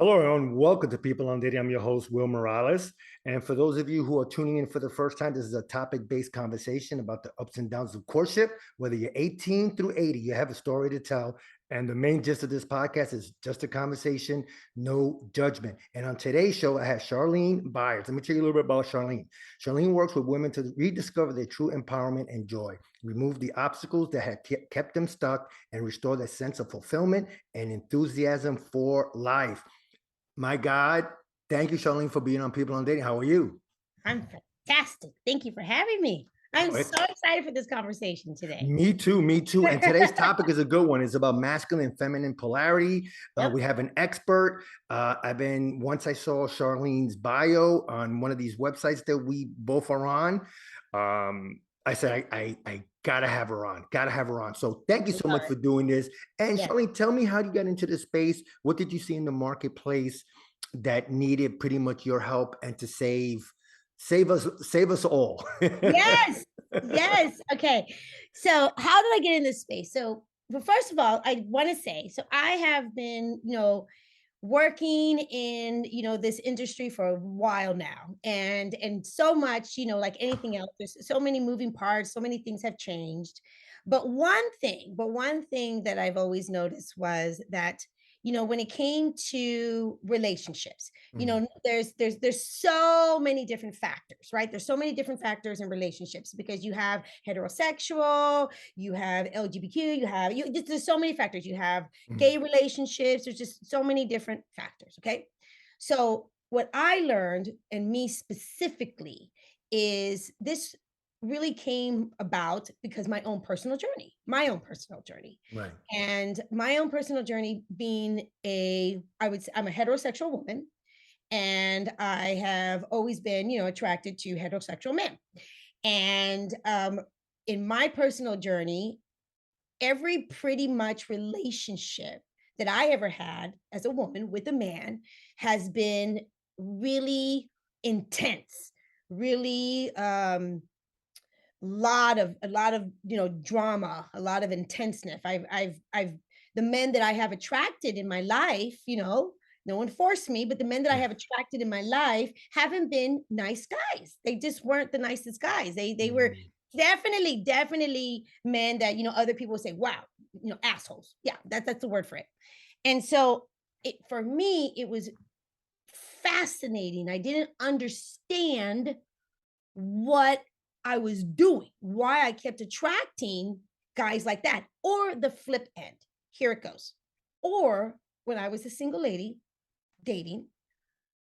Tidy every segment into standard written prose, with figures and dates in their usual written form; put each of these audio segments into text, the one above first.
Hello, everyone. Welcome to People on Dating. I'm your host, Will Morales. And for those of you who are tuning in for the first time, this is a topic-based conversation about the ups and downs of courtship. Whether you're 18 through 80, you have a story to tell. And the main gist of this podcast is just a conversation, no judgment. And on today's show, I have Charlene Byars. Let me tell you a little bit about Charlene. Charlene works with women to rediscover their true empowerment and joy, remove the obstacles that had kept them stuck, and restore their sense of fulfillment and enthusiasm for life. My God, thank you, Charlene, for being on People on Dating. How are you? I'm fantastic. Thank you for having me. I'm Oh, so excited for this conversation today. me too, me too. And today's topic is a good one. It's about masculine and feminine polarity. Yep. We have an expert. Once I saw Charlene's bio on one of these websites that we both are on, I said, I gotta have her on, gotta have her on. So thank you so much for doing this. And Yes. Charlene, tell me how you got into this space. What did you see in the marketplace that needed pretty much your help and to save us all? Yes. Yes. Okay. So how did I get in this space? So well, first of all, I want to say, so I have been, working in, this industry for a while now. And so much, like anything else, there's so many moving parts, so many things have changed. But one thing that I've always noticed was that when it came to relationships, Mm, there's so many different factors, right? There's so many different factors in relationships because you have heterosexual, you have LGBTQ, there's so many factors. You have mm, gay relationships, there's just so many different factors. Okay. So what I learned, and me specifically, is this really came about because my own personal journey right. and my own personal journey being I'm a heterosexual woman, and I have always been, attracted to heterosexual men. And in my personal journey, every pretty much relationship that I ever had as a woman with a man has been really intense, really a lot of drama, a lot of intenseness. I've the men that I have attracted in my life, no one forced me, but the men that I have attracted in my life haven't been nice guys. They just weren't the nicest guys. They were Mm, definitely men that other people would say, wow, assholes. Yeah, that's the word for it. And so for me, it was fascinating. I didn't understand what I was doing, why I kept attracting guys like that, or the flip end. Here it goes. Or when I was a single lady dating,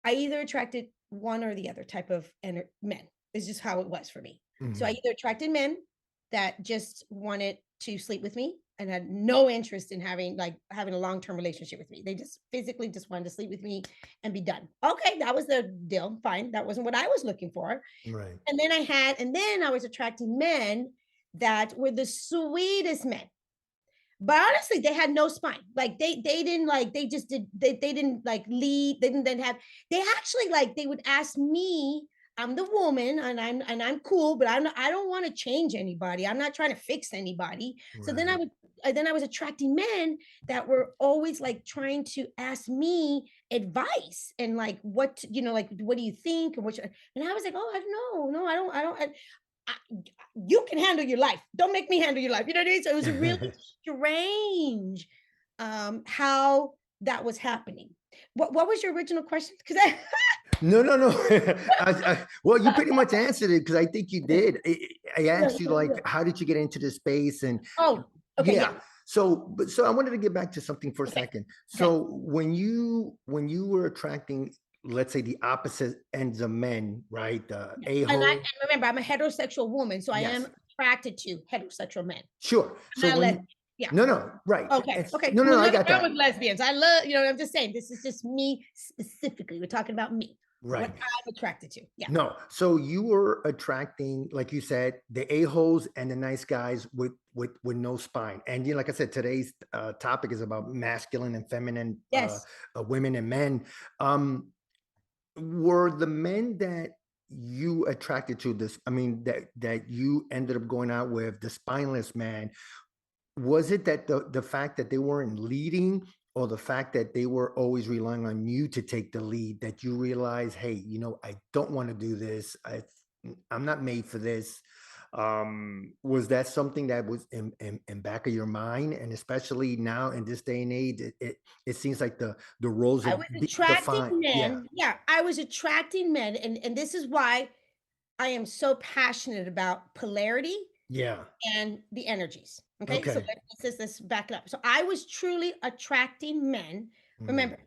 I either attracted one or the other type of men. It's just how it was for me. So I mhm. either attracted men that just wanted to sleep with me and had no interest in having a long-term relationship with me. They just physically just wanted to sleep with me and be done. Okay, that was the deal. Fine. That wasn't what I was looking for. Right. And then I was attracting men that were the sweetest men. But honestly, they had no spine. Like they didn't like they just did they didn't like lead, they didn't then have they actually like they would ask me, I'm the woman and I'm cool, but I don't want to change anybody. I'm not trying to fix anybody. So Right. then I was attracting men that were always like trying to ask me advice and like like what do you think and I was like, oh, I don't know. No, I, you can handle your life. Don't make me handle your life. You know what I mean? So it was really strange how that was happening. What was your original question? Because I No, no, no. Well, you pretty much answered it because I think you did. I asked you like, how did you get into this space? And oh, okay, yeah, yeah, so I wanted to get back to something for a okay, second. okay. So when you were attracting, let's say the opposite ends of men, right? The Yeah. And a-hole. remember, I'm a heterosexual woman, so I am Yes, attracted to heterosexual men. sure. I'm So not a when lesbian. Yeah. no, no, right. Okay. It's Okay. no, no, Well, no, I nothing got wrong that. with lesbians. I love, I'm just saying, this is just me specifically. We're talking about me, what Right. I'm attracted to. Yeah. No, so you were attracting, like you said, the a-holes and the nice guys with no spine. And like I said, today's topic is about masculine and feminine Yes. women and men. Um, were the men that you attracted to this? I mean, that you ended up going out with the spineless man, was it that the fact that they weren't leading, or the fact that they were always relying on you to take the lead, that you realize, hey, I don't want to do this. I'm not made for this. Was that something that was in back of your mind? And especially now in this day and age, it seems like the roles I are was attracting defined. Yeah. men. Yeah, I was attracting men, and this is why I am so passionate about polarity Yeah. and the energies. Okay, so Okay. let's back it up. So I was truly attracting men. Mm, Remember,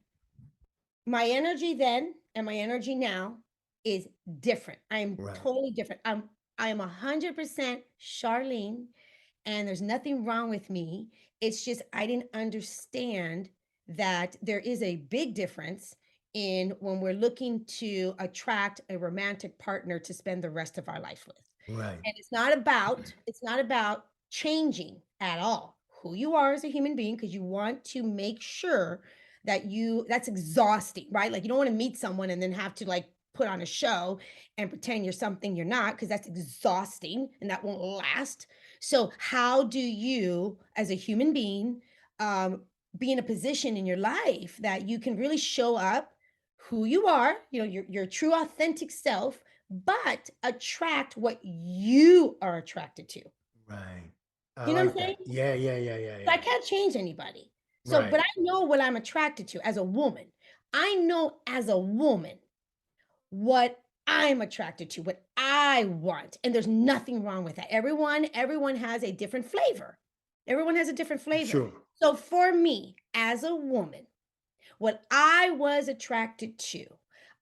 my energy then and my energy now is different. I am right. totally different. I am 100% Charlene, and there's nothing wrong with me. It's just I didn't understand that there is a big difference in when we're looking to attract a romantic partner to spend the rest of our life with. Right. And it's not about changing at all who you are as a human being, because you want to make sure that that's exhausting, right? Like you don't want to meet someone and then have to like put on a show and pretend you're something you're not, because that's exhausting and that won't last. So how do you as a human being um be in a position in your life that you can really show up who you are, your true authentic self, but attract what you are attracted to. Right. I You know what like I'm saying? that. Yeah, yeah, yeah, yeah, So I yeah. can't change anybody. So, but Right. I know what I'm attracted to as a woman. I know as a woman what I'm attracted to, what I want. And there's nothing wrong with that. Everyone has a different flavor. Everyone has a different flavor. Sure. So for me as a woman, what I was attracted to,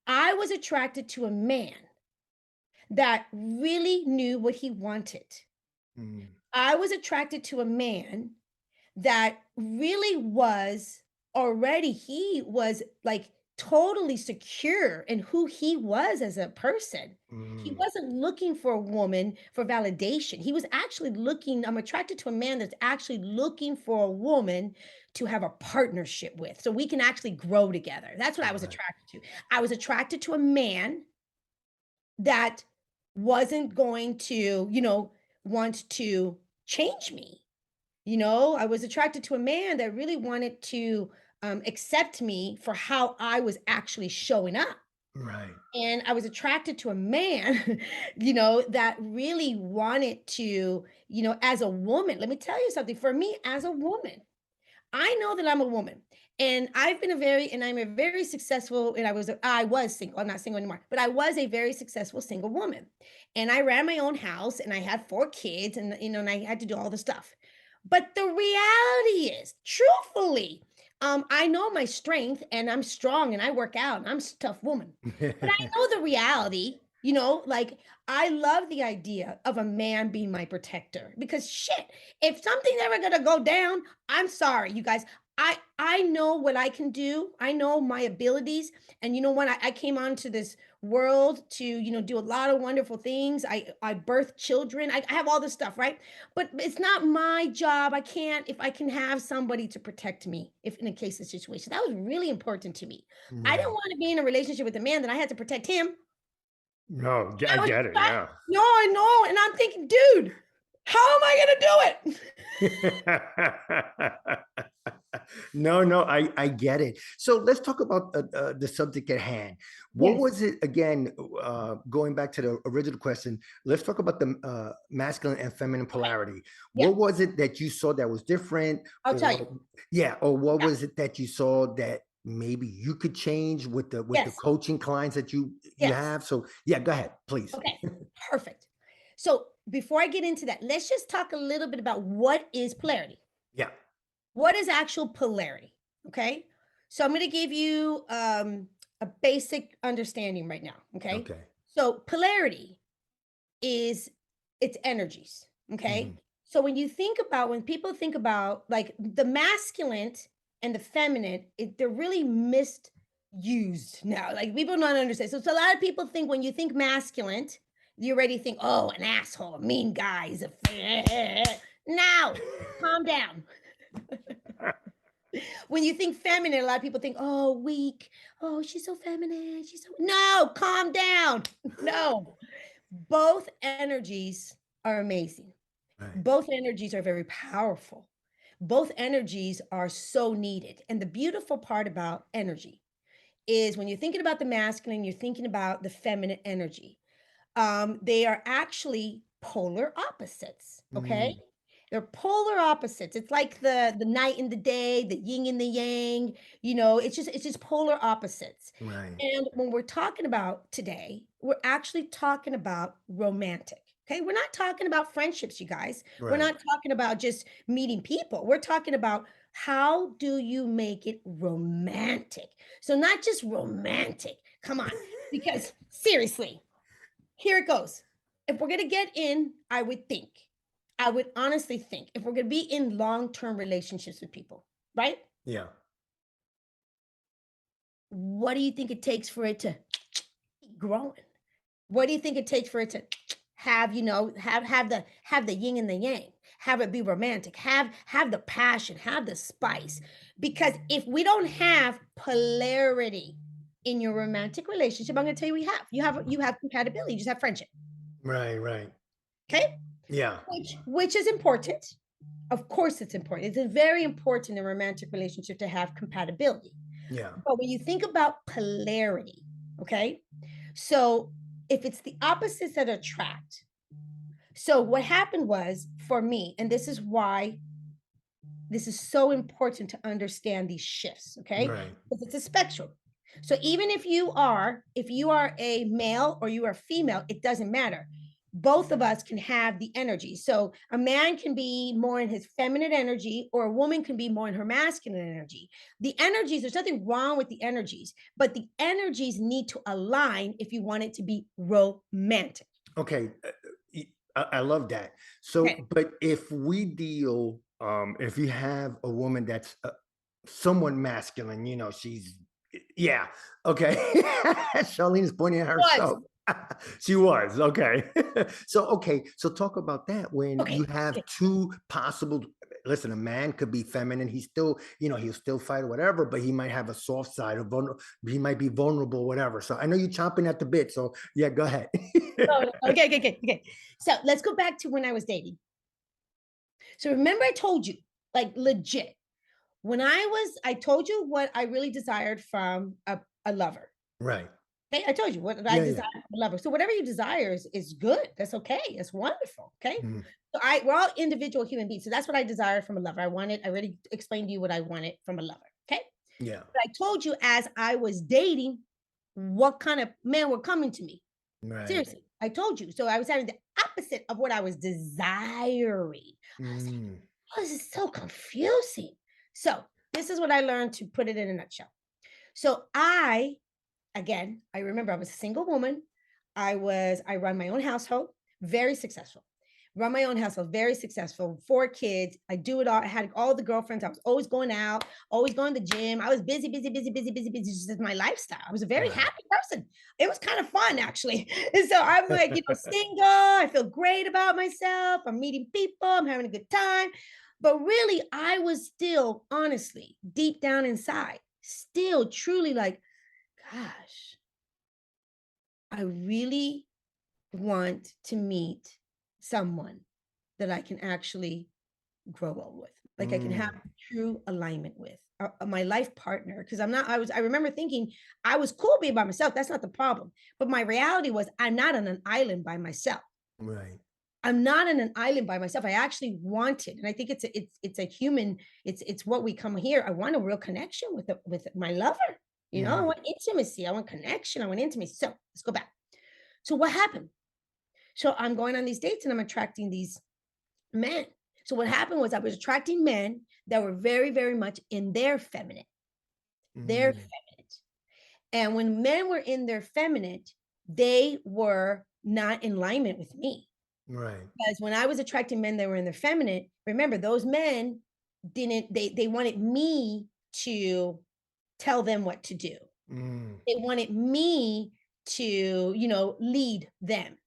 I was attracted to a man that really knew what he wanted. Mm, I was attracted to a man that really was already, he was like totally secure in who he was as a person. He mm, wasn't looking for a woman for validation. He was actually looking, I'm attracted to a man that's actually looking for a woman to have a partnership with so we can actually grow together. That's what I was right. attracted to. I was attracted to a man that wasn't going to, want to change me. I was attracted to a man that really wanted to accept me for how I was actually showing up. Right. And I was attracted to a man, that really wanted to, as a woman, let me tell you something. For me, as a woman, I know that I'm a woman, and I'm a very successful, and I was single. I'm not single anymore, but I was a very successful single woman. And I ran my own house and I had 4 kids, and and I had to do all the stuff. But the reality is, truthfully, I know my strength and I'm strong and I work out and I'm a tough woman. But I know the reality, like I love the idea of a man being my protector, because shit, if something's ever gonna go down, I'm sorry, you guys. I know what I can do. I know my abilities. And you know what? I came onto this world to, do a lot of wonderful things. I birthed children. I have all this stuff, right? But it's not my job. I can't, if I can have somebody to protect me if in a case of situation. That was really important to me. I didn't Right. want to be in a relationship with a man that I had to protect him. No, I I was get it. try Yeah. No, I know, and I'm thinking, "Dude, how am I gonna do it?" No, no, I get it. So let's talk about the subject at hand. What Yes, was it again? Going back to the original question, let's talk about the masculine and feminine okay, polarity. yeah, What was it that you saw that was different, I'll tell you. or yeah, or what Yeah, was it that you saw that maybe you could change with the yes, coaching clients that you yes. have? So yeah, go ahead, please. Okay, perfect. So, before I get into that, let's just talk a little bit about what is polarity. Yeah. What is actual polarity? Okay? So, I'm gonna give you, a basic understanding right now, okay? Okay. So, polarity is it's energies, okay? Mhm. So when people think about like the masculine and the feminine, they're really misused now. Like people don't understand. So a lot of people think when you think masculine, you already think, oh, an asshole, a mean guy, he's a now calm down. When you think feminine, a lot of people think, oh, weak. Oh, she's so feminine. She's so no, calm down. No, both energies are amazing. Right. Both energies are very powerful. Both energies are so needed. And the beautiful part about energy is when you're thinking about the masculine, you're thinking about the feminine energy. They are actually polar opposites. Okay. Mm, They're polar opposites. It's like the night and the day, the yin and the yang, you know, it's just polar opposites. right, And when we're talking about today, we're actually talking about romantic. Okay? We're not talking about friendships, you guys. We're right. not talking about just meeting people. We're talking about how do you make it romantic? So not just romantic. Come on. Because seriously, here it goes. If we're going to get in, I would honestly think if we're going to be in long-term relationships with people, right? Yeah. What do you think it takes for it to keep growing? What do you think it takes for it to have, have the yin and the yang, have it be romantic, have the passion, have the spice? Because if we don't have polarity in your romantic relationship, I'm going to tell you you have compatibility, you just have friendship. Right, right. Okay? Yeah, Which is important. Of course, it's important. It's very important in a romantic relationship to have compatibility. yeah. But when you think about polarity, okay, so if it's the opposites that attract, so what happened was for me, and this is why this is so important to understand these shifts, okay? Right. Because it's a spectrum. So even if you are a male or you are female, it doesn't matter. Both of us can have the energy. So a man can be more in his feminine energy, or a woman can be more in her masculine energy. The energies, there's nothing wrong with the energies, but the energies need to align if you want it to be romantic. Okay. I love that. So, Okay. but if we deal, if you have a woman that's somewhat masculine, she's, yeah, okay. Charlene is pointing at Was herself. She was, okay. So, okay. So, talk about that when you okay. have Okay. two possible. Listen, a man could be feminine. He's still, he'll still fight or whatever, but he might have a soft side or he might be vulnerable, whatever. So, I know you're chomping at the bit. So, yeah, go ahead. Oh, okay, okay, okay, okay. So let's go back to when I was dating. So remember I told you, like legit, I told you what I really desired from a lover. Right. Okay, I told you what I Yeah, yeah. desired from a lover. So whatever you desire is good. That's okay. It's wonderful. Okay. Mhm. So we're all individual human beings. So that's what I desired from a lover. I already explained to you what I wanted from a lover. Okay. Yeah. But I told you as I was dating, what kind of men were coming to me. Right. Seriously, I told you. So I was having the opposite of what I was desiring. Mm. Oh, this is so confusing. So this is what I learned to put it in a nutshell. So again, I remember I was a single woman. I run my own household, very successful. Run my own household, very successful. 4 kids. I do it all. I had all the girlfriends. I was always going out, always going to the gym. I was busy, busy, busy, busy, busy, busy. This is my lifestyle. I was a very Right. happy person. It was kind of fun, actually. And so I'm like, single. I feel great about myself. I'm meeting people. I'm having a good time. But really, I was still, honestly, deep down inside, still truly like, gosh, I really want to meet someone that I can actually grow old with, like I can have Mm. true alignment with my life partner. Because I remember thinking I was cool being by myself. That's not the problem. But my reality was I'm not on an island by myself. Right. I'm not on an island by myself. I actually wanted, and I think it's a human, it's what we come here. I want a real connection with my lover. I Mhm. want intimacy. I want connection. I want intimacy. So let's go back. So what happened? So I'm going on these dates and I'm attracting these men. So what happened was I was attracting men that were very, very much in their Mm. feminine. And when men were in their feminine, they were not in alignment with me. Right. Because when I was attracting men that were in their feminine, remember those men didn't they wanted me to tell them what to do. Mm. They wanted me to, lead them.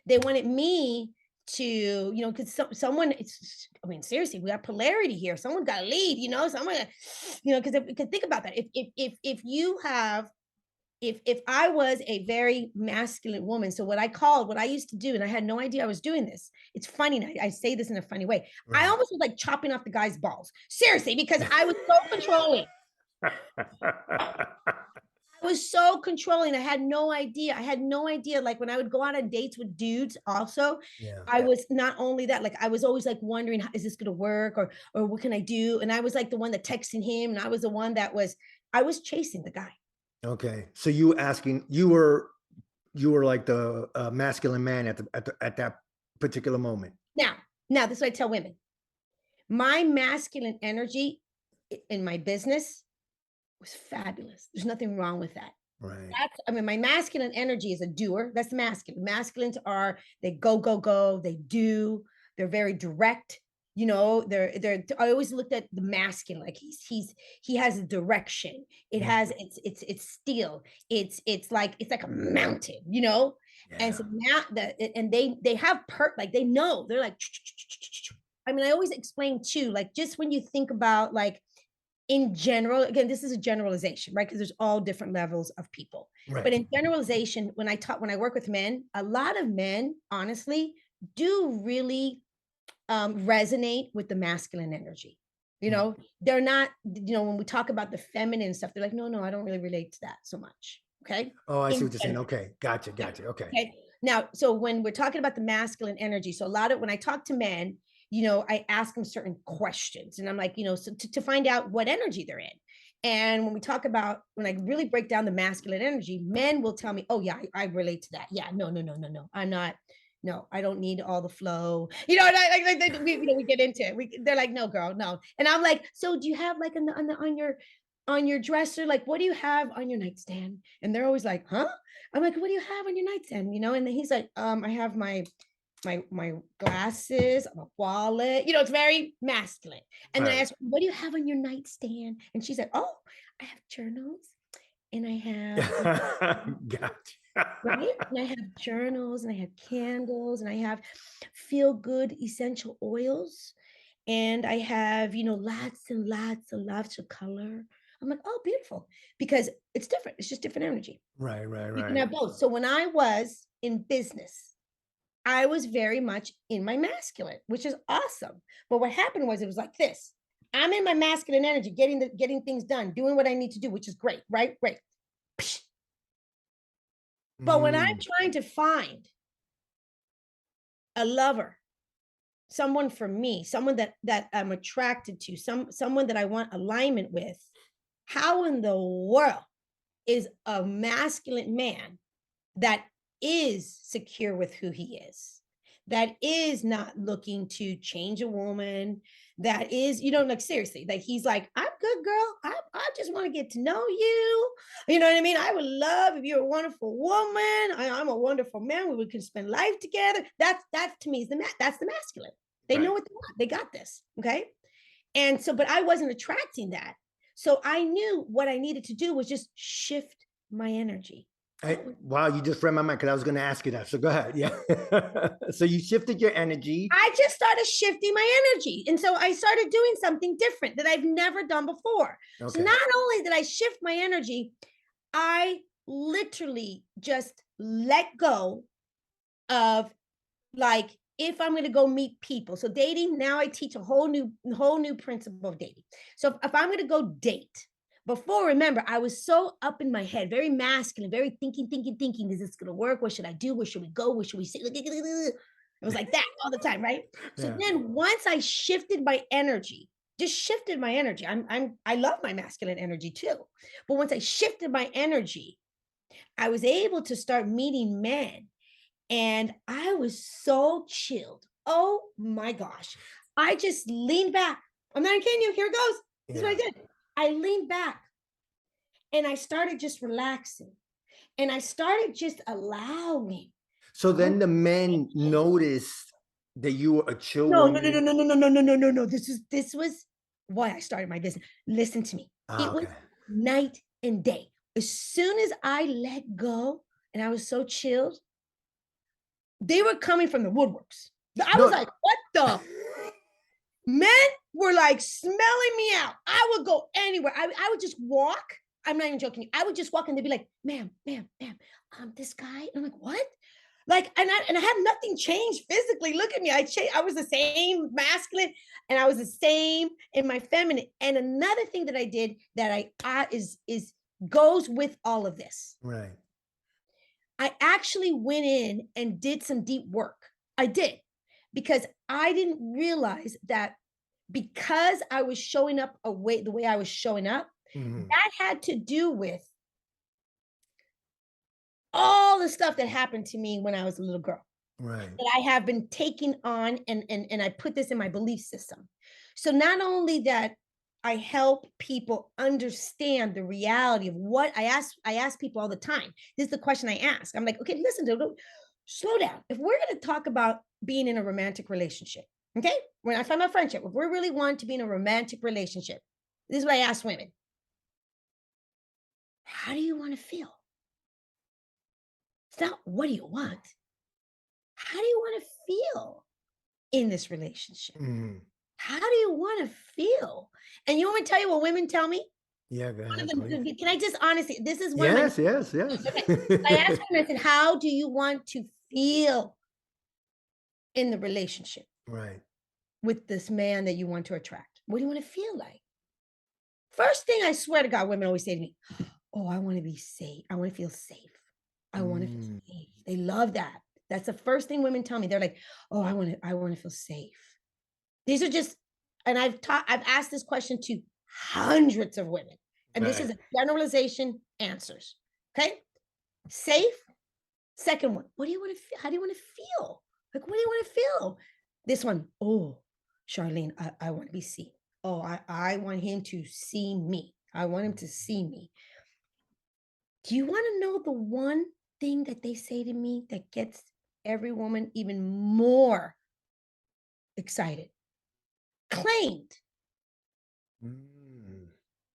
They wanted me to, because someone, I mean, seriously, we have polarity here. Someone got to lead, someone, because think about that. If you have if I was a very masculine woman, so what I used to do, and I had no idea I was doing this. It's funny, and I say this in a funny way. I Right. almost was like chopping off the guy's balls. Seriously, because I was so controlling. I was so controlling. I had no idea. I had no idea. Like when I would go out on dates with dudes, also, Yeah. I was not only that, like I was always like wondering, is this gonna work or what can I do? And I was like the one that texting him, and I was the one that I was chasing the guy. Okay. So you asking, you were like the masculine man at that particular moment. Now this is what I tell women. My masculine energy in my business was fabulous. There's nothing wrong with that. Right. I mean, my masculine energy is a doer. That's the masculine. Masculines are they go, go, go, they do, they're very direct. They're I always looked at the masculine, like he has a direction. It Mm, has it's steel. It's like a mountain. And yeah. so now that and they have like they know, they're like I mean, I always explain too, like just when you think about like in general, again, this is a generalization, right? Because there's all different levels of people. But Right. in generalization, when I work with men, a lot of men, honestly, do really resonate with the masculine energy. Mm. They're not, when we talk about the feminine stuff, they're like, no, no, I don't really relate to that so much. Okay. Oh, I see In what you're saying. general. Okay. Gotcha. Yeah. Gotcha. Okay. Okay. Now, so when we're talking about the masculine energy, so a lot of when I talk to men, I ask them certain questions and I'm like, so to find out what energy they're in. And when we talk about when I really break down the masculine energy, men will tell me, oh yeah, I relate to that. Yeah, no, no, no, no, no. I'm not, no, I don't need all the flow. And we get into it. They're like, no, girl, no. And I'm like, so do you have like on your dresser, like what do you have on your nightstand? And they're always like, huh? I'm like, what do you have on your nightstand? And then he's like, I have my glasses, a wallet. It's very masculine. And then I Right. asked, what do you have on your nightstand? And she's like, oh, I have journals and I have Gotcha. right? And I have journals and I have candles and I have feel good essential oils and I have, lots and lots and lots of color. I'm like, oh, beautiful. Because it's different. It's just different energy. Right. Right. You can Right. have both. So when I was in business, I was very much in my masculine, which is awesome. But what happened was it was like this. I'm in my masculine energy, getting things done, doing what I need to do, which is great, right? Great. But when I'm Mm. trying to find a lover, someone for me, someone that I'm attracted to, someone that I want alignment with, how in the world is a masculine man that is secure with who he is, that is not looking to change a woman, that is, like seriously, like he's like, I'm good, girl. I just want to get to know you. You know what I mean? I would love if you're a wonderful woman. I'm a wonderful man. We can spend life together. That's to me is that's the masculine. They know Right. what they want. They got this. Okay. And so, but I wasn't attracting that. So I knew what I needed to do was just shift my energy. That was Wow, you just read my mind because I was going to ask you that. So go ahead. Yeah. So you shifted your energy. I just started shifting my energy. And so I started doing something different that I've never done before. So Okay. not only did I shift my energy, I literally just let go of like if I'm going to go meet people. So dating, now I teach a whole new principle of dating. So if I'm going to go date, before, remember, I was so up in my head, very masculine, very thinking. Is this going to work? What should I do? Where should we go? Where should we sit? It was like that all the time, right? So Yeah. then once I shifted my energy, just shifted my energy. I love my masculine energy too. But once I shifted my energy, I was able to start meeting men and I was so chilled. Oh my gosh. I just leaned back. I'm not kidding you. Here it goes. This is what I Yeah. did. I leaned back and I started just relaxing and I started just allowing. So Oh, then the men noticed that you were a chill no, no, no, no, woman. no, no, no, no, no, no, no, no. This was why I started my business. Listen to me. Ah, It was okay. night and day. As soon as I let go and I was so chilled, they were coming from the woodworks. I was No. like, what the men were like smelling me out. I would go anywhere. I would just walk I'm not even joking. I would just walk and they'd be like, ma'am, ma'am, ma'am, this guy. And I'm like, what? Like, and I had nothing changed physically. Look at me. I was the same masculine and I was the same in my feminine. And another thing that I did that is goes with all of this. Right. I actually went in and did some deep work. I did because I didn't realize that because I was showing up the way I was showing up, Mhm. that had to do with all the stuff that happened to me when I was a little girl Right. that I have been taking on and I put this in my belief system. So not only that I help people understand the reality of what I ask people all the time. This is the question I ask. I'm like, okay, listen, dude, slow down. If we're going to talk about being in a romantic relationship, okay? When I find my friendship, if we really want to be in a romantic relationship, this is what I ask women. How do you want to feel? It's not what do you want? How do you want to feel in this relationship? Mhm. How do you want to feel? And you want me to tell you what women tell me? Yeah, go One ahead, of please. can I just honestly, this is one of my Yes, yes, yes. okay. I asked women, I said, how do you want to feel in the relationship Right. with this man that you want to attract? What do you want to feel like? First thing I swear to God, women always say to me, oh, I want to be safe. I want to feel safe. I want to feel Mm. safe. They love that. That's the first thing women tell me. They're like, oh, I want to feel safe. These are just, and I've asked this question to hundreds of women, and this is Right. a generalization answers. Okay. Safe. Second one, what do you want to feel? How do you want to feel? Like, what do you want to feel? This one, oh, Charlene, I want to be seen. Oh, I want him to see me. I want him to see me. Do you want to know the one thing that they say to me that gets every woman even more excited? Claimed. Mm.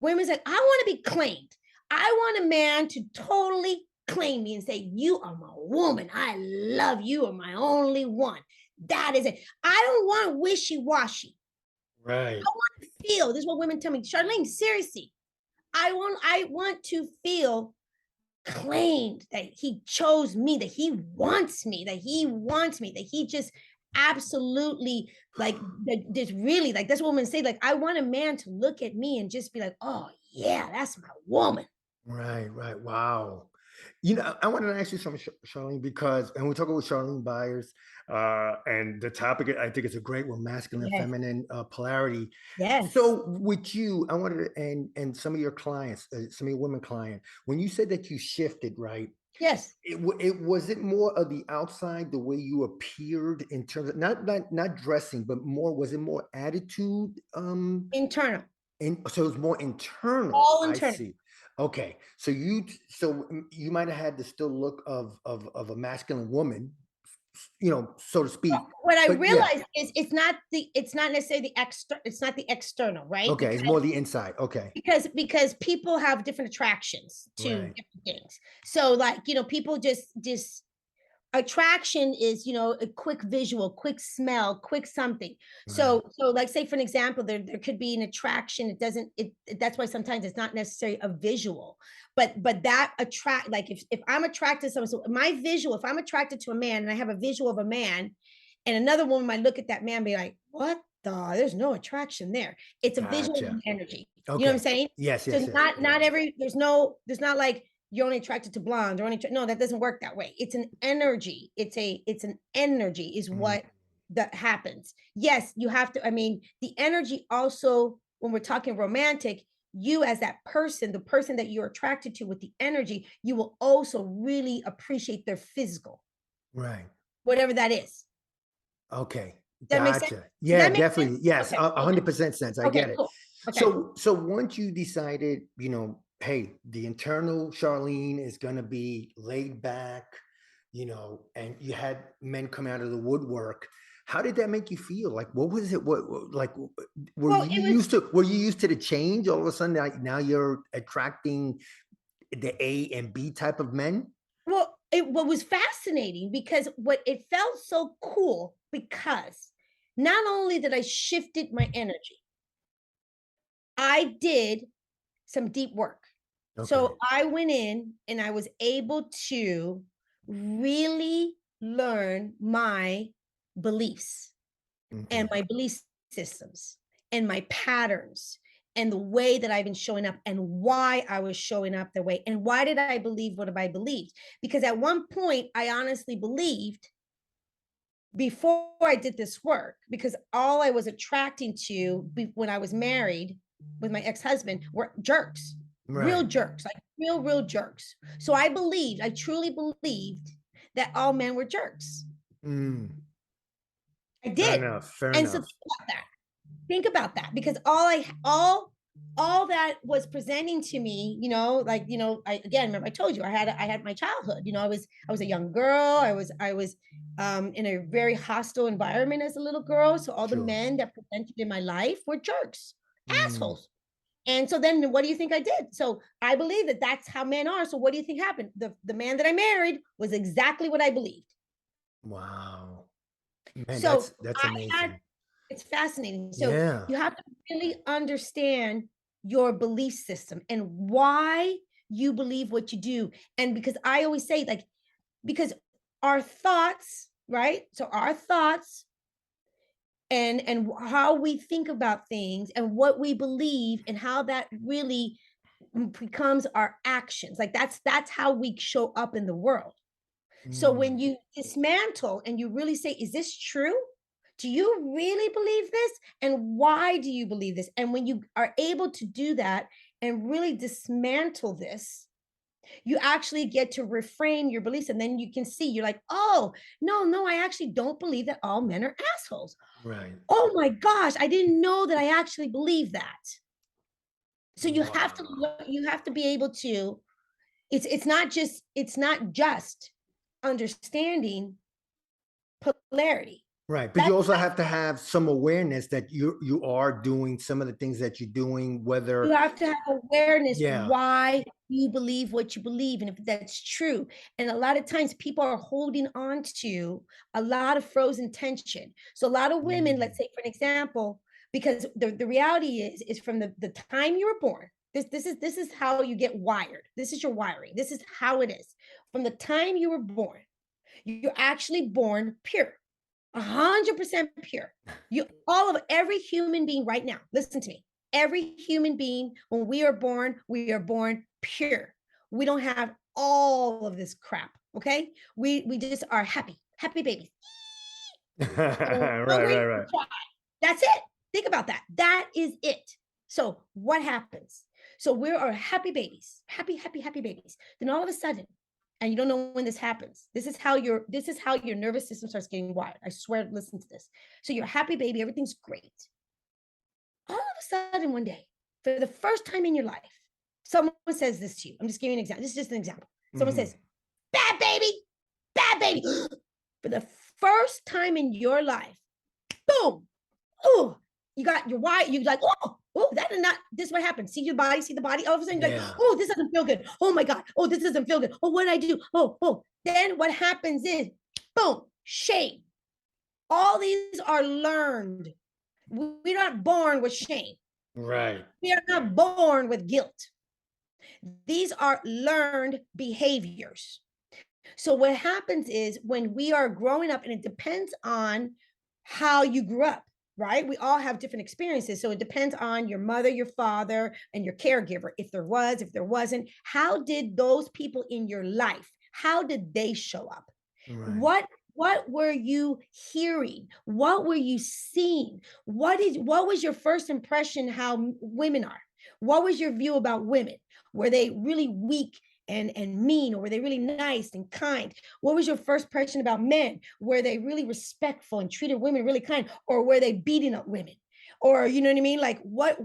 Women's like, I want to be claimed. I want a man to totally claim me and say, you are my woman. I love you. You are my only one. That is it. I don't want wishy-washy. Right. I want to feel. This is what women tell me. Charlene, seriously. I want to feel claimed that he chose me, that he wants me, that he wants me, that he just absolutely like that just really like that's what women say. Like, I want a man to look at me and just be like, oh yeah, that's my woman. Right, right. Wow. You know, I wanted to ask you something, Charlene, because, and we talk about Charlene Byars, and the topic, I think it's a great one, masculine, Yes, feminine, polarity. yes, So with you, I wanted to, and some of your clients, some of your women client, when you said that you shifted, right? yes. It was it more of the outside, the way you appeared in terms of not dressing, but more was it more attitude? Internal, So it's more internal. all I internal. see. Okay. So you might have had the still look of a masculine woman, so to speak. What I But yeah, realized is it's not necessarily the external, it's not the external, right? okay, it's more the inside. Okay. Because people have different attractions to Right. different things. So like, people just attraction is, a quick visual, quick smell, quick something. Right. So like say for an example, there could be an attraction. It doesn't that's why sometimes it's not necessarily a visual, but that attract like if I'm attracted to someone, so my visual, if I'm attracted to a man and I have a visual of a man, and another woman might look at that man and be like, what the there's no attraction there. It's a visual Gotcha. energy. You know what I'm Okay. saying? Yes, So yes, yes. not every there's not like you're only attracted to blondes or no, that doesn't work that way. It's an energy. It's an energy is Mm, what that happens. Yes, you have to. I mean, the energy also when we're talking romantic, you as that person, the person that you're attracted to with the energy, you will also really appreciate their physical, right. whatever that is. Okay. Does that make sense? Gotcha. Does Yeah, that make sense? definitely. Yes, Okay, a okay, 100% sense. I okay, get it. cool. Okay. So once you decided, hey, the internal Charlene is gonna be laid back, and you had men come out of the woodwork. How did that make you feel? Like, what was it? Like, Well, it was were you used to the change all of a sudden? Like now you're attracting the A and B type of men? Well, what was fascinating because what it felt so cool because not only that I shifted my energy, I did some deep work. Okay. So I went in and I was able to really learn my beliefs and Mhm. my belief systems and my patterns and the way that I've been showing up and why I was showing up the way and why did I believe what I believed? Because at one point I honestly believed before I did this work, because all I was attracting to when I was married with my ex-husband were jerks, real Right. jerks, like real jerks. So I truly believed that all men were jerks. Mm. I Fair did. enough. Fair And so enough. think about that because all that was presenting to me, like, I again remember I told you I had my childhood. I was a young girl. I was in a very hostile environment as a little girl. So all the Sure. men that presented in my life were jerks, Mm. assholes. And so then what do you think I did? So I believe that that's how men are. So what do you think happened? The man that I married was exactly what I believed. Wow. Man, So that's I had amazing. It's fascinating. So Yeah. you have to really understand your belief system and why you believe what you do. And because I always say, like, because our thoughts, right? So our thoughts and how we think about things and what we believe and how that really becomes our actions. Like that's how we show up in the world. So when Mm. you dismantle and you really say, is this true? Do you really believe this? And why do you believe this? And when you are able to do that and really dismantle this, you actually get to reframe your beliefs. And then you can see, you're like, oh, no, I actually don't believe that all men are assholes. Right. Oh my gosh, I didn't know that I actually believe that. So Wow. you have to be able to, it's not just understanding polarity. Right. But you That's also have to have some awareness that you are doing some of the things that you're doing, You whether have to have awareness yeah. why you believe what you believe and if that's true. And a lot of times people are holding on to a lot of frozen tension. So a lot of women, Mm. let's say for an example, because the reality is from the time you were born, this is how you get wired. This is your wiring. This is how it is. From the time you were born, you're actually born pure. 100% pure. Every human being right now, listen to me. Every human being, when we are born pure. We don't have all of this crap. Okay. We just are happy babies. And when Right, we're hungry, right, we right. cry. That's it. Think about that. That is it. So what happens? So we are happy babies, happy babies. Then all of a sudden, and you don't know when this happens. This is how your nervous system starts getting wired. I swear, listen to this. So you're a happy baby, everything's great. All of a sudden, one day, for the first time in your life, someone says this to you. I'm just giving you an example. This is just an example. Someone Mhm. says, "Bad baby, bad baby." For the first time in your life, boom, oh, you got your why, you like, oh, that did not, this is what happened. See the body, all of a sudden you're like, Yeah. oh, this doesn't feel good. Oh my God. Oh, this doesn't feel good. Oh, what did I do? Oh. Then what happens is, boom, shame. All these are learned. We're not born with shame. Right. We are not born with guilt. These are learned behaviors. So what happens is when we are growing up, and it depends on how you grew up, right? We all have different experiences. So it depends on your mother, your father, and your caregiver. If there wasn't, how did those people in your life, how did they show up? Right. What were you hearing? What were you seeing? What was your first impression how women are? What was your view about women? Were they really weak and mean, or were they really nice and kind? What was your first impression about men? Were they really respectful and treated women really kind, or were they beating up women? Or you know what I mean? Like what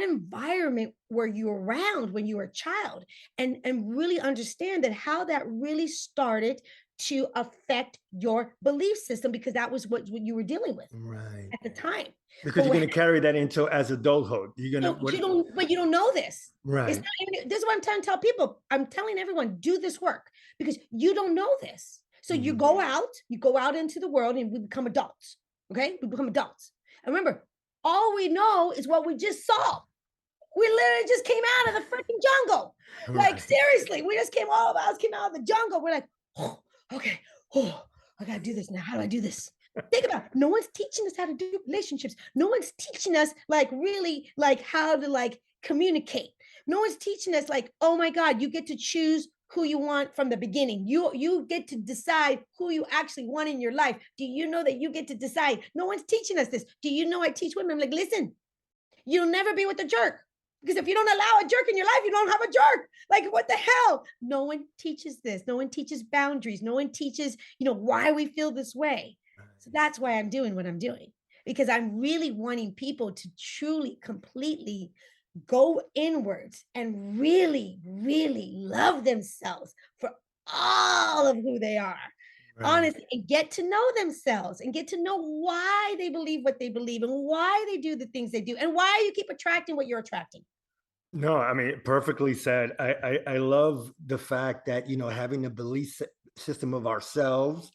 environment were you around when you were a child? And really understand that how that really started to affect your belief system, because that was what you were dealing with Right. at the time. Because But you're what gonna carry that into as adulthood. You're gonna what you don't know this. It's right. not even, this is what I'm trying to tell people. I'm telling everyone, do this work because you don't know this. So Mhm. you go out into the world and we become adults. Okay. We become adults. And remember, all we know is what we just saw. We literally just came out of the freaking jungle. Like, Right. seriously, all of us came out of the jungle. We're like, oh, okay, oh, I gotta do this now. How do I do this? Think about it. No one's teaching us how to do relationships. No one's teaching us like really like how to like communicate. No one's teaching us like, oh my God, you get to choose who you want from the beginning. You get to decide who you actually want in your life. Do you know that you get to decide? No one's teaching us this. Do you know I teach women? I'm like, listen, you'll never be with a jerk. Because if you don't allow a jerk in your life, you don't have a jerk. Like, what the hell? No one teaches this. No one teaches boundaries. No one teaches, why we feel this way. So that's why I'm doing what I'm doing, because I'm really wanting people to truly, completely go inwards and really, really love themselves for all of who they are. Right. Honestly, and get to know themselves and get to know why they believe what they believe and why they do the things they do and why you keep attracting what you're attracting. No, I mean, perfectly said. I love the fact that, having a system of ourselves.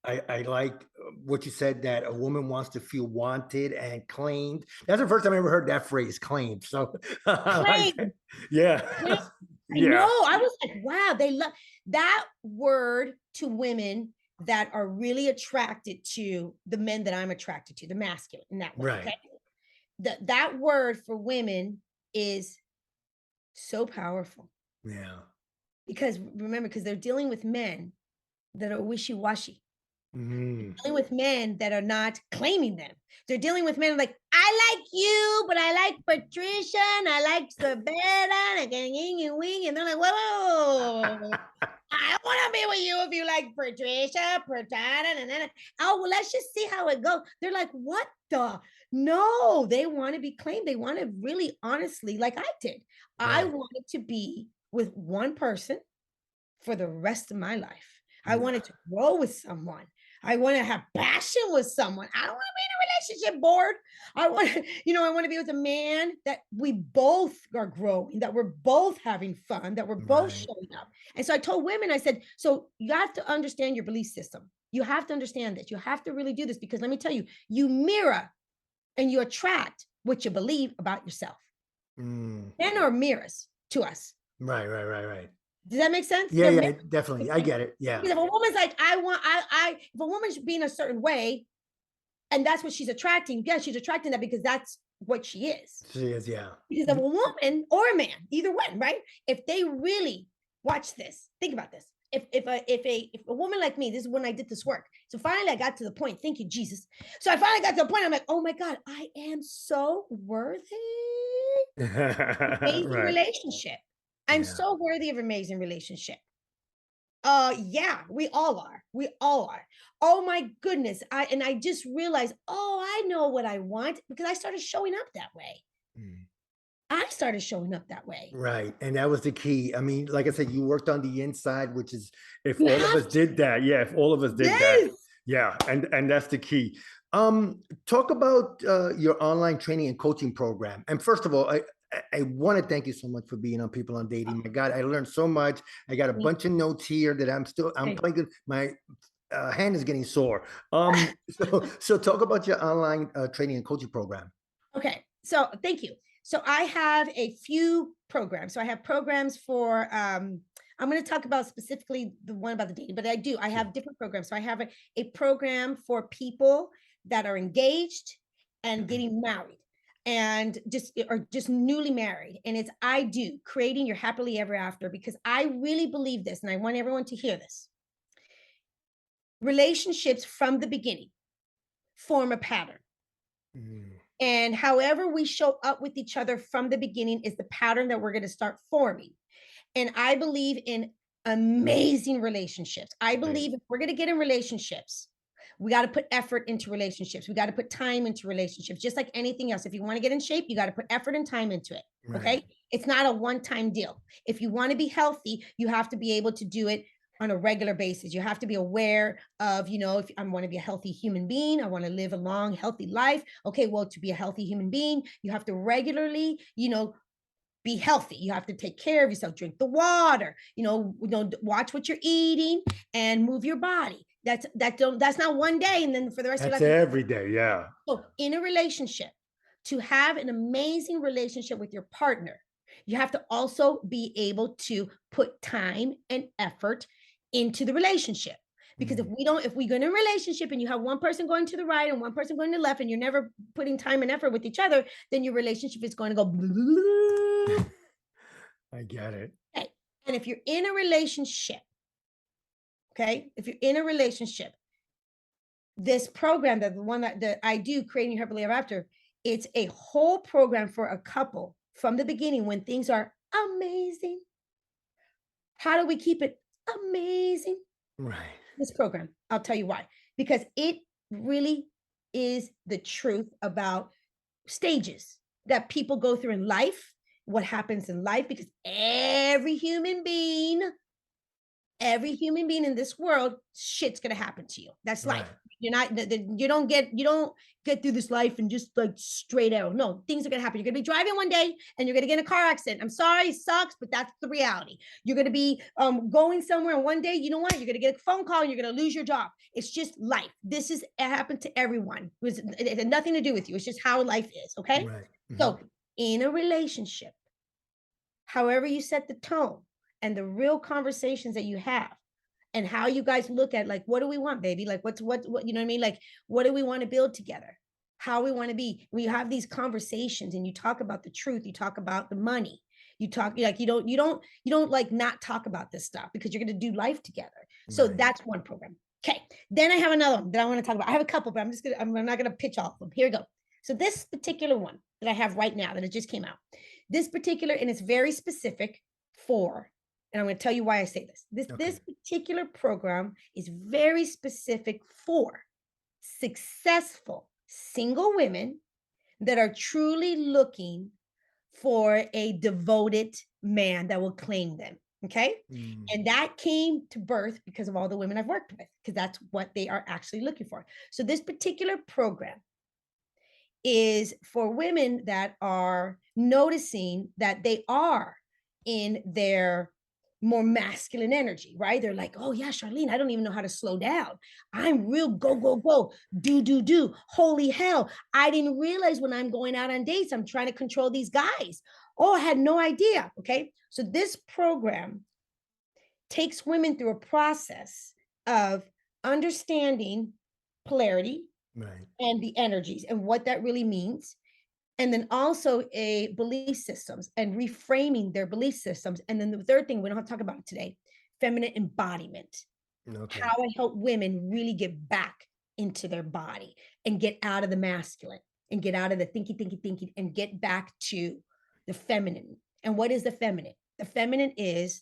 I like what you said, that a woman wants to feel wanted and claimed. That's the first time I ever heard that phrase, claimed. So I like that. Claim, Yeah. claim. I know. Yeah. I was like, wow, they love that word to women that are really attracted to the men that I'm attracted to, the masculine in that way. Right. Okay. That word for women is so powerful Yeah. because remember, because they're dealing with men that are wishy-washy. Mm. Dealing with men that are not claiming them. They're dealing with men like, I like you, but I like Patricia and I like Savannah and wing. And they're like, whoa. I want to be with you if you like Patricia, and oh, well, let's just see how it goes. They're like, what the? No, they want to be claimed. They want to really honestly, like I did. I Right. wanted to be with one person for the rest of my life. I Yeah. wanted to grow with someone. I want to have passion with someone. I don't want to be in a relationship bored. I want to, I want to be with a man that we both are growing, that we're both having fun, that we're both Right. showing up. And so I told women, I said, so you have to understand your belief system. You have to understand this. You have to really do this because let me tell you, you mirror and you attract what you believe about yourself. Mm. Men are mirrors to us. Right. Right. Right. Right. Does that make sense? Yeah. They're Yeah. mirrors. Definitely. I get it. Yeah. Because if a woman's like, if a woman's being a certain way, and that's what she's attracting, yeah, she's attracting that because that's what she is. She is. Yeah. Because of a woman or a man, either one, right? If they really watch this, think about this. If a woman like me, this is when I did this work. So finally I got to the point. Thank you, Jesus. So I finally got to the point. I'm like, oh my God, I am so worthy. Amazing Right. relationship. I'm Yeah. so worthy of amazing relationship. Yeah, we all are. We all are. Oh my goodness. I just realized, oh, I know what I want because I started showing up that way. Mm. I started showing up that way. Right. And that was the key. I mean, like I said, you worked on the inside, which is, if You all of have us to. did that, yeah, if all of us did that, Yes. yeah, and that's the key. Talk about your online training and coaching program. And first of all, I want to thank you so much for being on People on Dating. My God, I learned so much. I got a bunch of notes here that I'm Okay. playing. My hand is getting sore. So talk about your online training and coaching program. Okay. So thank you. So I have a few programs. So I have programs for I'm going to talk about specifically the one about the dating, but I Sure. have different programs. So I have a program for people that are engaged and getting married and just newly married. And it's I do creating your happily ever after because I really believe this and I want everyone to hear this. Relationships from the beginning form a pattern. Mm. And however we show up with each other from the beginning is the pattern that we're going to start forming. And I believe in amazing relationships. I Right. believe if we're going to get in relationships, we got to put effort into relationships. We got to put time into relationships, just like anything else. If you want to get in shape, you got to put effort and time into it. Right. Okay. It's not a one-time deal. If you want to be healthy, you have to be able to do it on a regular basis. You have to be aware of, if I want to be a healthy human being, I want to live a long, healthy life. Okay, well, to be a healthy human being, you have to regularly, be healthy. You have to take care of yourself, drink the water, watch what you're eating and move your body. That's not one day and then for the rest of That's your life. every day. Yeah. So in a relationship, to have an amazing relationship with your partner, you have to also be able to put time and effort into the relationship. Because if we go in a relationship and you have one person going to the right and one person going to the left, and you're never putting time and effort with each other, then your relationship is going to go. I get it. Okay. And if you're in a relationship, okay, if you're in a relationship, this program, that the one that I do, Creating Happily Ever After, it's a whole program for a couple from the beginning when things are amazing. How do we keep it amazing? Right. This program, I'll tell you why. Because it really is the truth about stages that people go through in life, what happens in life, because every human being in this world, shit's gonna happen to you. That's life. Right. You're not, you don't get through this life and just like straight out. No, things are gonna happen. You're gonna be driving one day and you're gonna get in a car accident. I'm sorry, it sucks, but that's the reality. You're gonna be going somewhere, and one day, you know what? You're gonna get a phone call and you're gonna lose your job. It's just life. It happened to everyone. It had nothing to do with you. It's just how life is. Okay. Right. So in a relationship, however you set the tone and the real conversations that you have, and how you guys look at, like, what do we want, baby? Like, what, you know what I mean? Like, what do we want to build together? How we want to be. We have these conversations and you talk about the truth. You talk about the money. You talk, like, you don't like not talk about this stuff, because you're going to do life together. So Right. that's one program. Okay. Then I have another one that I want to talk about. I have a couple, but I'm not going to pitch all of them. Here we go. So this particular one that I have right now, that it just came out, this particular, and it's very specific for, and I'm going to tell you why I say this. This particular program is very specific for successful single women that are truly looking for a devoted man that will claim them. Okay. And that came to birth because of all the women I've worked with, because that's what they are actually looking for. So this particular program is for women that are noticing that they are in their more masculine energy, right? They're like, oh yeah, Charlene, I don't even know how to slow down. I'm real go, go, go, do. Holy hell. I didn't realize when I'm going out on dates, I'm trying to control these guys. Oh, I had no idea. Okay. So this program takes women through a process of understanding polarity, Right. and the energies and what that really means. And then also a belief systems and reframing their belief systems. And then the third thing, we don't have to talk about it today, feminine embodiment. Okay. How I help women really get back into their body and get out of the masculine and get out of the thinking, and get back to the feminine. And what is the feminine? The feminine is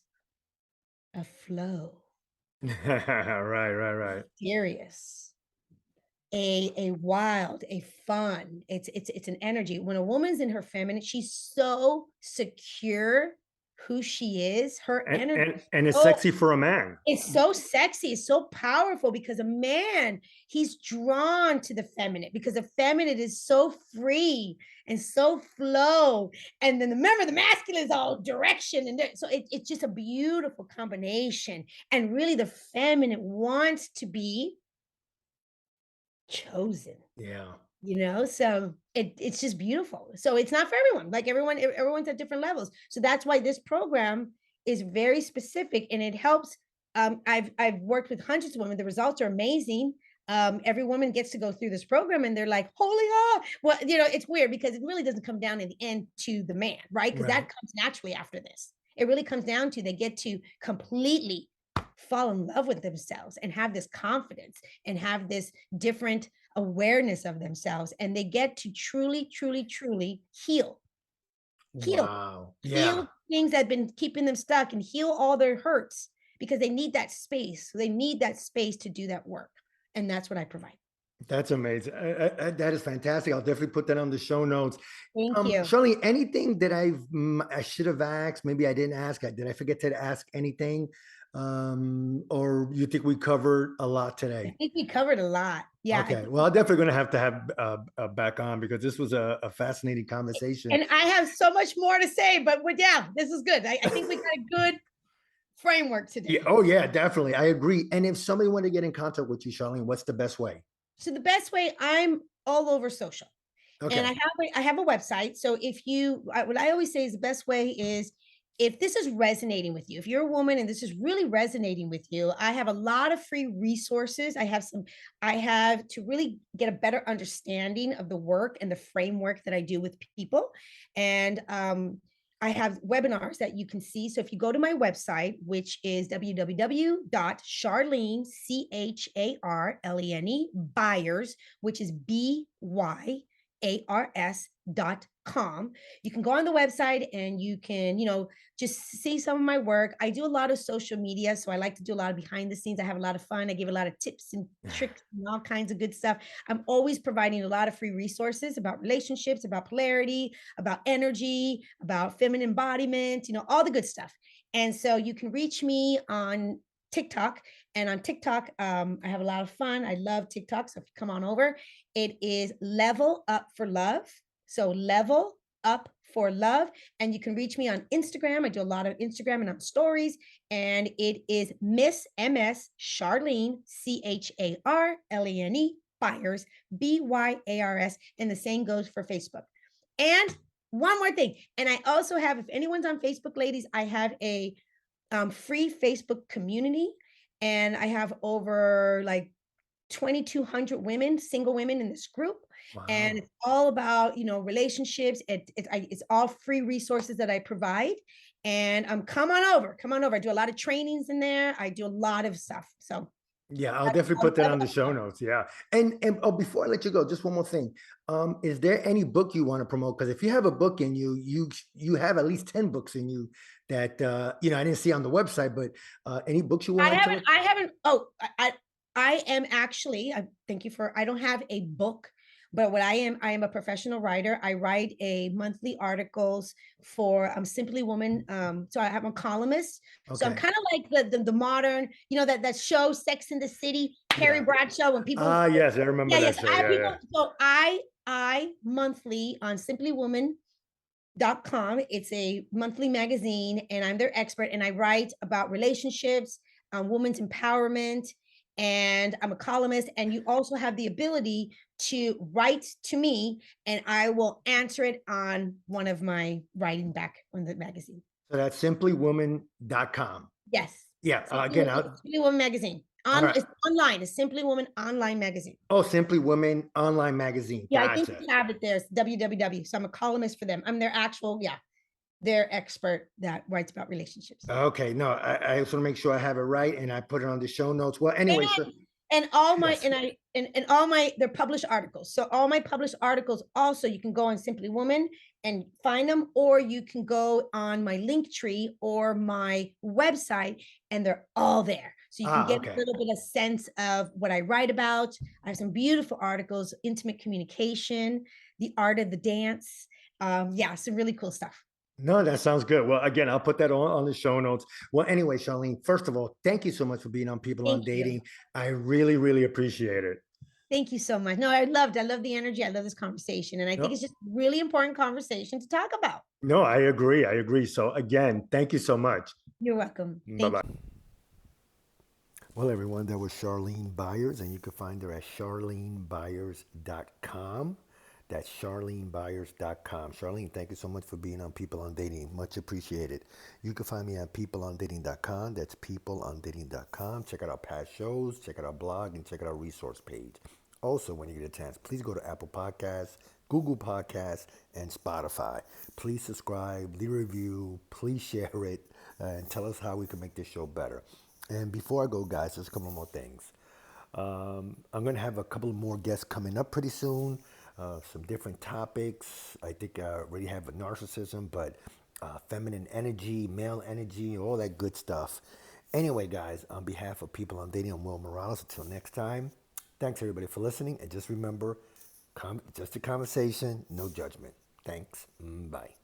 a flow, Right. serious, a wild, a fun. It's an energy. When a woman's in her feminine, she's so secure who she is. Her And energy, and it's oh, sexy for a man. it's so sexy, it's so powerful, because a man, he's drawn to the feminine because the feminine is so free and so flow. And then remember, the masculine is all direction, and so it's just a beautiful combination. And really, the feminine wants to be chosen, Yeah. so it's just beautiful. So it's not for everyone. Like, everyone's at different levels. So that's why this program is very specific, and it helps. I've worked with hundreds of women. The results are amazing. Every woman gets to go through this program and they're like, holy well, it's weird because it really doesn't come down in the end to the man, right? Because that Right. comes naturally after this. It really comes down to, they get to completely fall in love with themselves and have this confidence and have this different awareness of themselves, and they get to truly heal Wow. Yeah. heal things that have been keeping them stuck, and heal all their hurts, because they need that space. They need that space to do that work, and that's what I provide. That's amazing. That is fantastic. I'll definitely put that on the show notes. Thank you. Charlene, anything that I should have asked, maybe I didn't ask. Did I forget to ask anything? Or you think we covered a lot I today? think we covered a lot. Yeah, I Okay. think, Well, I'm definitely going to have back on, because this was a fascinating conversation. and I have so much more to say, but yeah, this is good. I think we got a good framework Yeah. today. Oh, yeah, definitely. I agree. And if somebody wanted to get in contact with you, Charlene, what's the best way? So the best way, I'm all over social. And Okay. I have a website. So if what I always say is the best way is if this is resonating with you, if you're a woman and this is really resonating with you, I have a lot of free resources. I have to really get a better understanding of the work and the framework that I do with people. And I have webinars that you can see. So if you go to my website, which is www.charlene, Charlene, Byars, which is Byars.com. You can go on the website and you can, just see some of my work. I do a lot of social media, so I like to do a lot of behind the scenes. I have a lot of fun. I give a lot of tips and tricks and all kinds of good stuff. I'm always providing a lot of free resources about relationships, about polarity, about energy, about feminine embodiment, all the good stuff. And so you can reach me on TikTok. And on TikTok, I have a lot of fun. I love TikTok. So if you come on over, it is Level Up for Love. So Level Up for Love. And you can reach me on Instagram. I do a lot of Instagram and on stories. And it is Miss MS Charlene, Charlene, Byars, Byars. And the same goes for Facebook. And one more thing. And I also have, if anyone's on Facebook, ladies, I have a free Facebook community. And I have over like 2,200 women, single women in this group. And Wow. it's all about, relationships. It's all free resources that I provide. And come on over. I do a lot of trainings in there. I do a lot of stuff. So Yeah, I'll that's definitely put that on the show notes. Yeah. And oh, before I let you go, just one more thing. Is there any book you want to promote? Because if you have a book in you, you have at least 10 books in you that I didn't see on the website, but any books you would like to. I haven't. Oh, I am actually. Thank you for. I don't have a book, but I am a professional writer. I write a monthly articles for Simply Woman. So I'm a columnist. So I'm Okay. kind of like the modern, that show Sex in the City, Carrie Yeah. Bradshaw, when people. Ah, yes, I remember Yeah, that yes. show. I have Yeah, people. yeah. So I monthly on simplywoman.com. It's a monthly magazine, and I'm their expert. And I write about relationships, women's empowerment, and I'm a columnist. And you also have the ability to write to me, and I will answer it on one of my writing back on the magazine. So that's simplywoman.com. Yes, Yeah. Again, Simply Woman magazine. all right. It's online. It's Simply Woman online magazine. Oh, Simply Women online magazine. Yeah, I think Gotcha. you have it there. It's www. So I'm a columnist for them. I'm their actual, their expert that writes about relationships. Okay. No, I just want to make sure I have it right and I put it on the show notes. Well, anyway, so And all my yes. and all my they're published articles. So all my published articles also you can go on Simply Woman and find them, or you can go on my link tree or my website, and they're all there. So you can Ah, get a okay. little bit of sense of what I write about. I have some beautiful articles, intimate communication, the art of the dance. Yeah, some really cool stuff. No, that sounds good. Well, again, I'll put that on the show notes. Well, anyway, Charlene, first of all, thank you so much for being on People on Thank you. Dating. I really, really appreciate it. Thank you so much. No, I love the energy. I love this conversation. And I think No, it's just really important conversation to talk about. no, I agree. I agree. So again, thank you so much. You're welcome. Bye Thank bye. you. Well, everyone, that was Charlene Byars, and you can find her at charlenebyars.com. That's charlenebyars.com. Charlene, thank you so much for being on People on Dating. Much appreciated. You can find me at peopleondating.com. That's peopleondating.com. Check out our past shows, check out our blog, and check out our resource page. Also, when you get a chance, please go to Apple Podcasts, Google Podcasts, and Spotify. Please subscribe, leave a review, please share it, and tell us how we can make this show better. And before I go, guys, just a couple more things. I'm going to have a couple of more guests coming up pretty soon. Some different topics. I think I already have a narcissism, but feminine energy, male energy, all that good stuff. Anyway, guys, on behalf of People on Dating, I'm Will Morales. Until next time, thanks everybody for listening. And just remember, just a conversation, no judgment. Thanks. Bye.